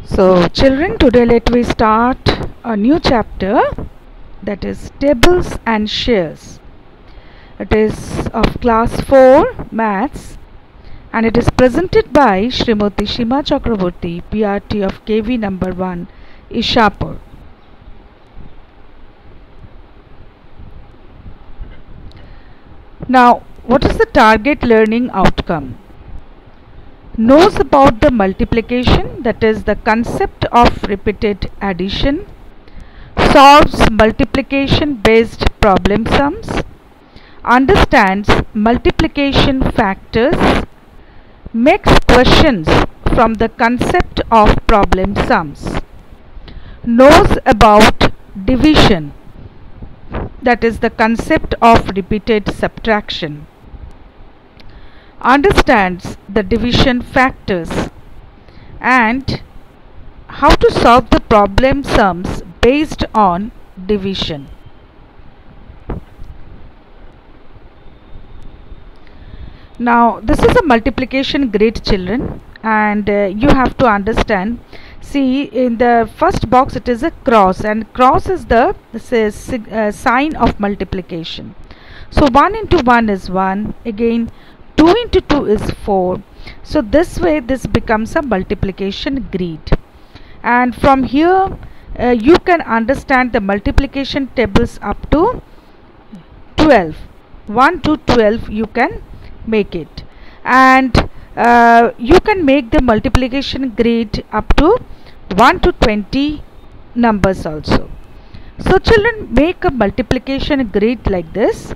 So children, today let we start a new chapter, that is tables and shares. It is of class 4 maths and it is presented by Srimati Shima Chakraborty, PRT of KV number 1, Ishapur. Now, what is the target learning outcome? Knows about the multiplication, that is the concept of repeated addition, solves multiplication based problem sums, understands multiplication factors, makes questions from the concept of problem sums, knows about division, that is the concept of repeated subtraction, understands the division factors and how to solve the problem sums based on division. Now this is a multiplication grid, children, and you have to understand. See, in the first box it is a cross, and cross is the sign of multiplication. So 1 into 1 is 1, again 2 into 2 is 4. So this way this becomes a multiplication grid, and from here you can understand the multiplication tables up to 12. 1 to 12 you can make it, and you can make the multiplication grid up to 1 to 20 numbers also. So children, make a multiplication grid like this.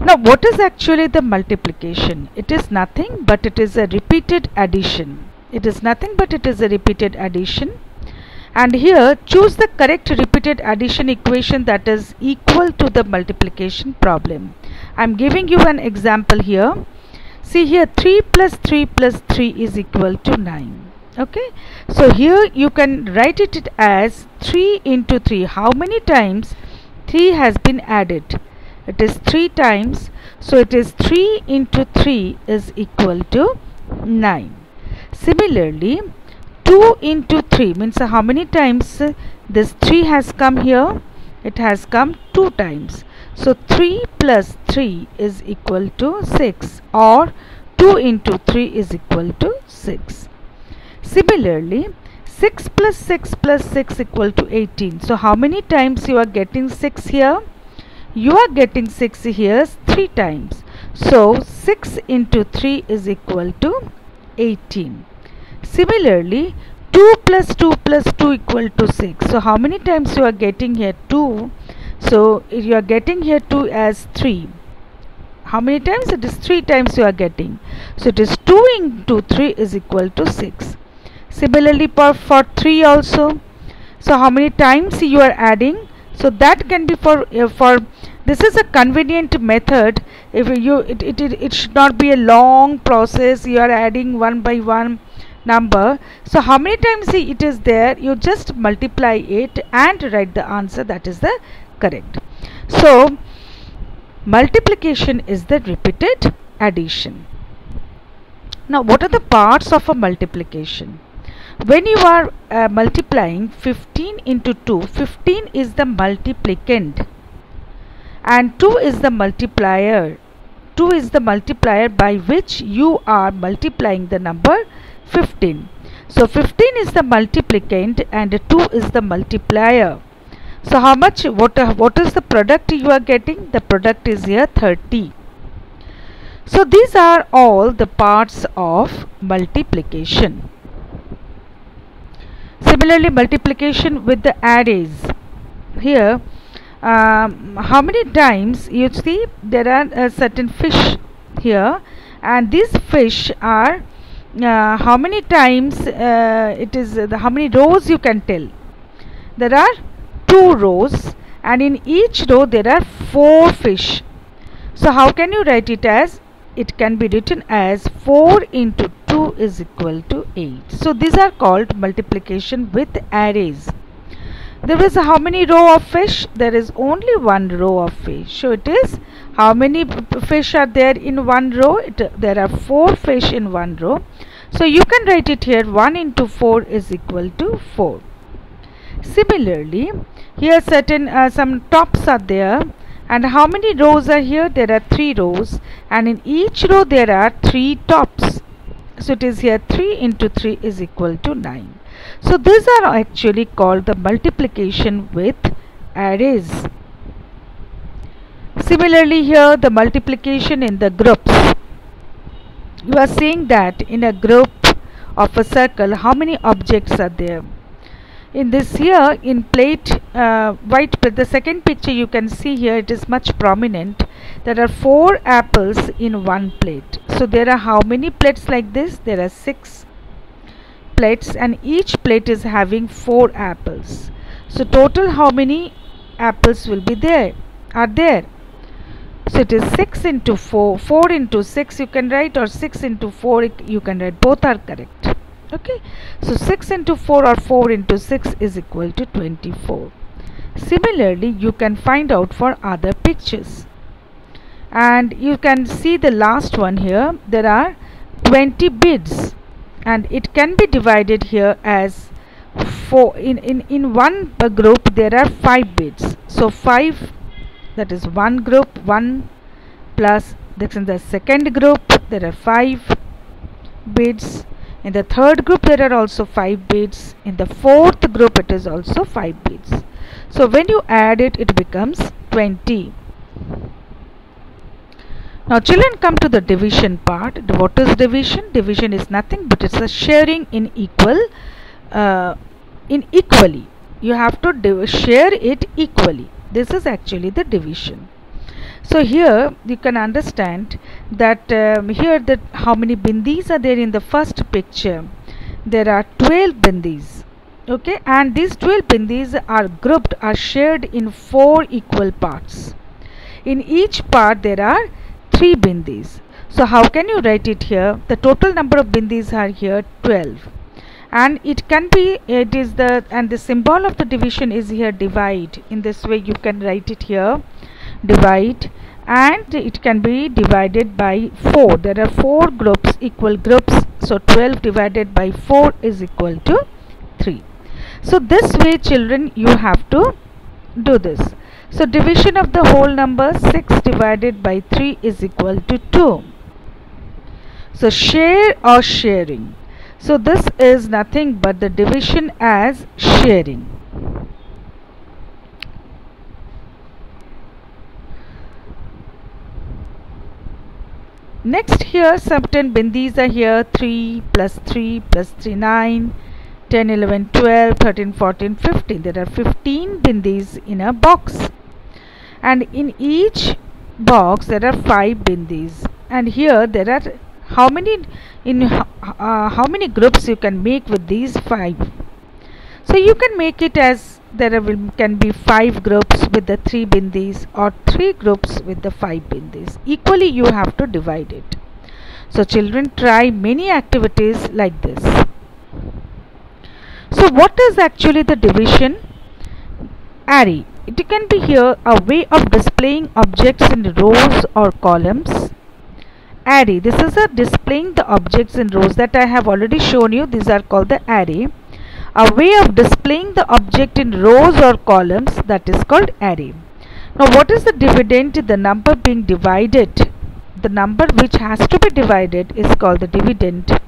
Now what is actually the multiplication? It is nothing but it is a repeated addition. It is nothing but it is a repeated addition. And here choose the correct repeated addition equation that is equal to the multiplication problem. I am giving you an example here. See here, 3 plus 3 plus 3 is equal to 9. Okay. So here you can write it as 3 into 3. How many times 3 has been added? It is 3 times. So it is 3 into 3 is equal to 9. Similarly, 2 into 3 means how many times this 3 has come here? It has come 2 times. So 3 plus 3 is equal to 6, or 2 into 3 is equal to 6. Similarly, 6 plus 6 plus 6 equal to 18. So how many times you are getting 6 here? You are getting 6 here 3 times. So 6 into 3 is equal to 18. Similarly, 2 plus 2 plus 2 equal to 6. So how many times you are getting here 2? So you are getting here 2 as 3. How many times? It is 3 times you are getting. So it is 2 into 3 is equal to 6. Similarly for 3 also. So how many times you are adding? So that can be for this is a convenient method. If it should not be a long process. You are adding one by one number. So how many times it is there, you just multiply it and write the answer, that is the correct. So multiplication is the repeated addition. Now what are the parts of a multiplication? When you are multiplying 15 into 2, 15 is the multiplicand and 2 is the multiplier. 2 is the multiplier by which you are multiplying the number 15. So 15 is the multiplicand and 2 is the multiplier. So how much, what is the product you are getting? The product is here 30. So these are all the parts of multiplication. Similarly, multiplication with the arrays. Here how many times you see there are certain fish here, and these fish are how many times it is how many rows you can tell? There are 2 rows, and in each row there are 4 fish. So how can you write it as? It can be written as 4 into 2 is equal to 8. So these are called multiplication with arrays. There is how many row of fish? There is only 1 row of fish. So it is how many fish are there in 1 row? There are 4 fish in 1 row. So you can write it here, 1 into 4 is equal to 4. Similarly, here certain some tops are there, and how many rows are here? There are 3 rows, and in each row there are 3 tops. So it is here 3 into 3 is equal to 9. So these are actually called the multiplication with arrays. Similarly, here the multiplication in the groups. You are seeing that in a group of a circle, how many objects are there? In this here, in plate, white plate, the second picture you can see here, it is much prominent. There are 4 apples in one plate. So there are how many plates like this? There are 6 plates, and each plate is having 4 apples. So total how many apples will be there? Are there? So it is 6 into 4, 4 into 6 you can write, or 6 into 4 you can write. Both are correct. Okay, so 6 into 4 or 4 into 6 is equal to 24. Similarly, you can find out for other pictures, and you can see the last one here. There are 20 beads, and it can be divided here as 4. In one group there are 5 beads. So 5, that is one group, 1 plus this. In the second group there are 5 beads. In the third group there are also 5 beads. In the fourth group it is also 5 beads. So when you add it, it becomes 20. Now children, come to the division part. What is division? Division is nothing but it's a sharing in equally. You have to share it equally. This is actually the division. So here you can understand that here that how many bindis are there in the first picture. There are 12 bindis. Okay, and these 12 bindis are grouped, are shared in 4 equal parts. In each part there are 3 bindis. So how can you write it here? The total number of bindis are here 12. And it can be, it is the, and the symbol of the division is here divide. In this way you can write it here, divide, and it can be divided by 4. There are 4 groups, equal groups. So 12 divided by 4 is equal to 3. So this way children you have to do this. So division of the whole number, 6 divided by 3 is equal to 2. So share or sharing. So this is nothing but the division as sharing. Next, here certain bindis are here, 3 plus 3 plus 3, 9, 10, 11, 12, 13, 14, 15. There are 15 bindis in a box, and in each box there are 5 bindis, and here there are how many groups you can make with these 5. So you can make it as there can be 5 groups with the 3 bindis, or 3 groups with the 5 bindis. Equally you have to divide it. So children, try many activities like this. So what is actually the division? Array. It can be here a way of displaying objects in rows or columns. Array. This is a displaying the objects in rows that I have already shown you. These are called the array. A way of displaying the object in rows or columns, that is called array. Now what is the dividend? The number being divided. The number which has to be divided is called the dividend.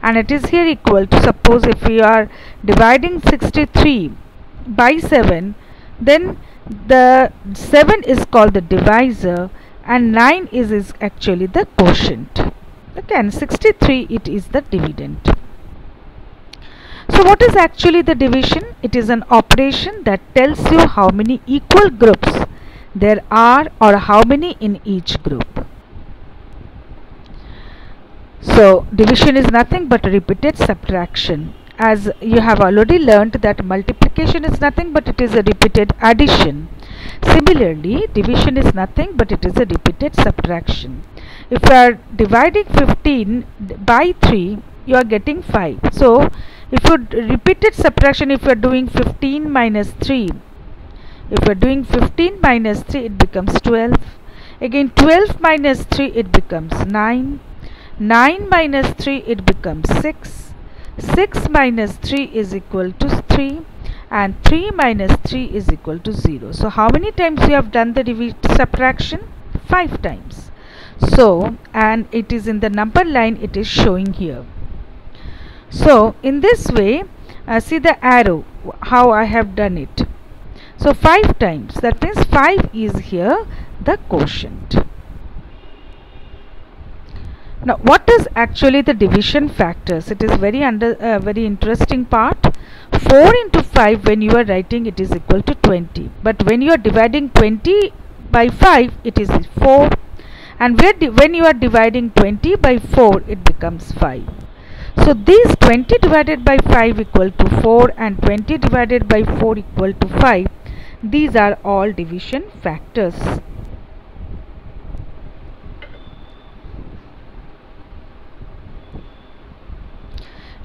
And it is here equal to, suppose if we are dividing 63 by 7, then the 7 is called the divisor, and 9 is actually the quotient. Okay, and 63 it is the dividend. So what is actually the division? It is an operation that tells you how many equal groups there are, or how many in each group. So division is nothing but repeated subtraction. As you have already learnt that multiplication is nothing but it is a repeated addition. Similarly, division is nothing but it is a repeated subtraction. If you are dividing 15 by 3, you are getting 5. So if you repeated subtraction, if you are doing 15 minus 3, if you are doing 15 minus 3, it becomes 12. Again 12 minus 3, it becomes 9. 9 minus 3, it becomes 6. 6 minus 3 is equal to 3, and 3 minus 3 is equal to 0. So how many times you have done the subtraction? 5 times. So, and it is in the number line, it is showing here. So in this way, see the arrow, how I have done it. So 5 times, that means 5 is here the quotient. Now what is actually the division factors? It is very interesting part. 4 into 5, when you are writing, it is equal to 20, but when you are dividing 20 by 5, it is 4, and when you are dividing 20 by 4, it becomes 5. So these 20 divided by 5 equal to 4 and 20 divided by 4 equal to 5. These are all division factors.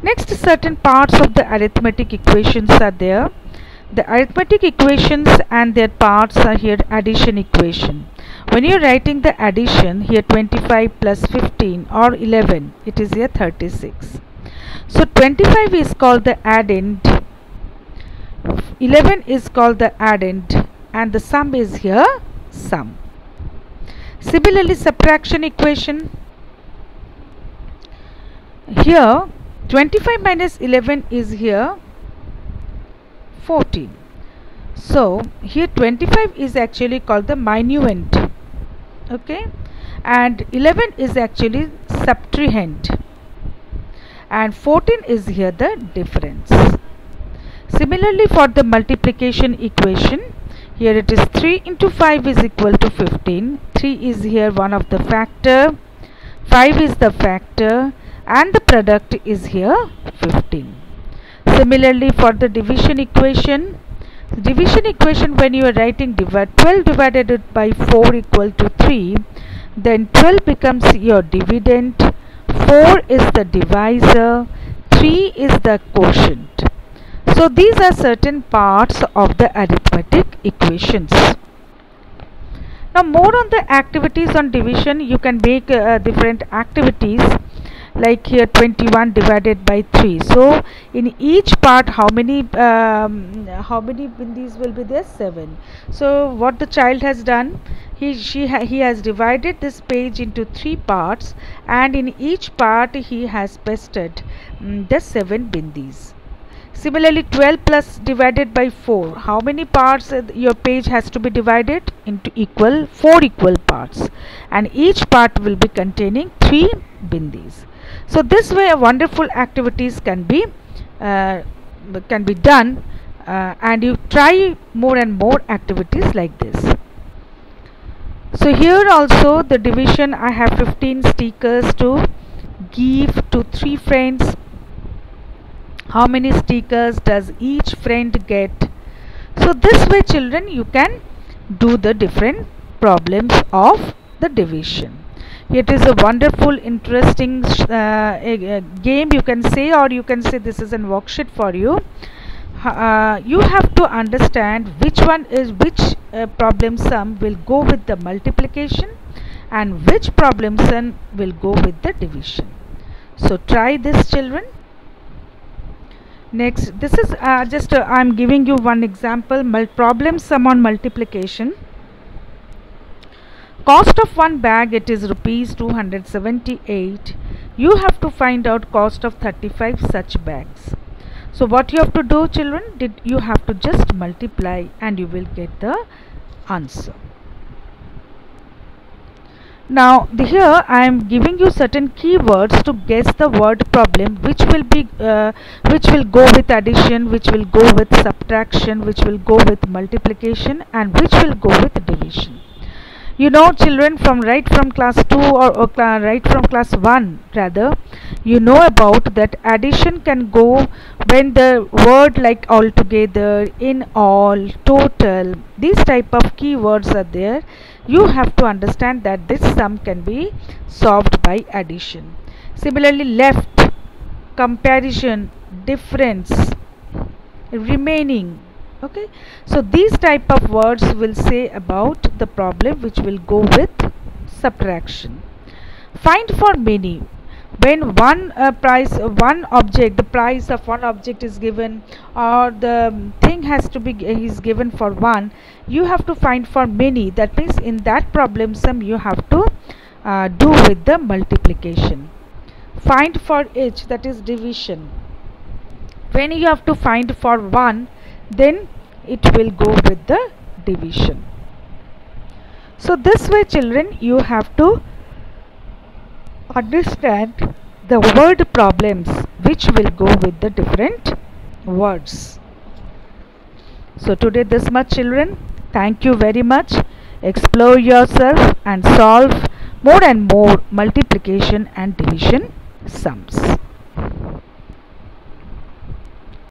Next, certain parts of the arithmetic equations are there. The arithmetic equations and their parts are here addition equation. When you are writing the addition, here 25 plus 15 or 11, it is here 36. So 25 is called the addend, 11 is called the addend, and the sum is here sum. Similarly, subtraction equation, here 25 minus 11 is here 14. So here 25 is actually called the minuend, okay, and 11 is actually subtrahend, and 14 is here the difference. Similarly, for the multiplication equation, here it is 3 into 5 is equal to 15. 3 is here one of the factor, 5 is the factor, and the product is here 15. Similarly, for the division equation, when you are writing 12 divided by 4 equal to 3, then 12 becomes your dividend, 4 is the divisor, 3 is the quotient. So these are certain parts of the arithmetic equations. Now more on the activities on division, you can make different activities, like here 21 divided by 3. So in each part, how many bindis will be there? 7. So what the child has done, he has divided this page into 3 parts, and in each part he has pasted the 7 bindis. Similarly, 12 plus divided by 4, how many parts your page has to be divided into? 4 equal parts, and each part will be containing 3 bindis. So this way a wonderful activities can be done, and you try more and more activities like this. So here also the division, I have 15 stickers to give to 3 friends. How many stickers does each friend get? So this way, children, you can do the different problems of the division. It is a wonderful, interesting game, you can say, or you can say this is a worksheet for you. You have to understand which problem sum will go with the multiplication and which problem sum will go with the division. So try this, children. Next, this is I am giving you one example, problem sum on multiplication. Cost of one bag, it is rupees 278. You have to find out cost of 35 such bags. So what you have to do, children, you have to just multiply and you will get the answer. Now here I am giving you certain keywords to guess the word problem, which will go with addition, which will go with subtraction, which will go with multiplication, and which will go with division. You know, children, right from class 2 or right from class 1 rather, you know about that addition can go when the word like altogether, in all, total, these type of keywords are there. You have to understand that this sum can be solved by addition. Similarly, left, comparison, difference, remaining. Okay, so these type of words will say about the problem which will go with subtraction. Find for many. when one object, the price of one object is given, or the thing has to be is given for one, you have to find for many. That means in that problem sum you have to do with the multiplication. Find for each, that is division. When you have to find for one, then it will go with the division. So this way children, you have to understand the word problems which will go with the different words. So today this much children. Thank you very much. Explore yourself and solve more and more multiplication and division sums.